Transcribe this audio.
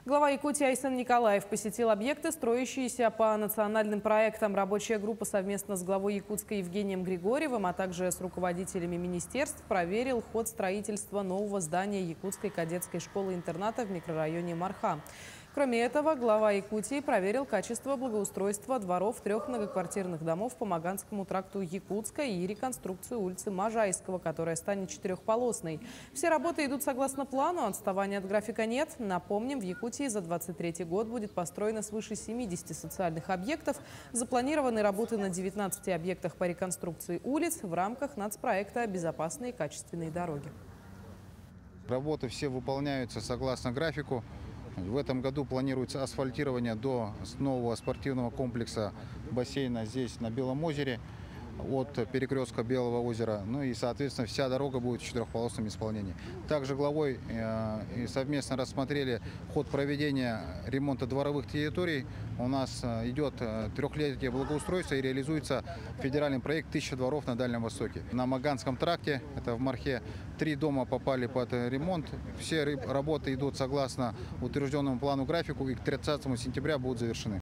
Глава Якутии Айсан Николаев посетил объекты, строящиеся по национальным проектам. Рабочая группа совместно с главой Якутска Евгением Григорьевым, а также с руководителями министерств проверил ход строительства нового здания Якутской кадетской школы-интерната в микрорайоне Марха. Кроме этого, глава Якутии проверил качество благоустройства дворов 3 многоквартирных домов по Маганскому тракту Якутска и реконструкцию улицы Можайского, которая станет 4-полосной. Все работы идут согласно плану, отставания от графика нет. Напомним, в Якутии за 2023 год будет построено свыше 70 социальных объектов. Запланированы работы на 19 объектах по реконструкции улиц в рамках нацпроекта «Безопасные и качественные дороги». Работы все выполняются согласно графику. В этом году планируется асфальтирование до нового спортивного комплекса бассейна здесь, на Белом озере, от перекрестка Белого озера. Ну и, соответственно, вся дорога будет в 4-полосном исполнении. Также главой совместно рассмотрели ход проведения ремонта дворовых территорий. У нас идет 3-летие благоустройства и реализуется федеральный проект «1000 дворов на Дальнем Востоке». На Маганском тракте, это в Мархе, 3 дома попали под ремонт. Все работы идут согласно утвержденному плану графику и к 30 сентября будут завершены.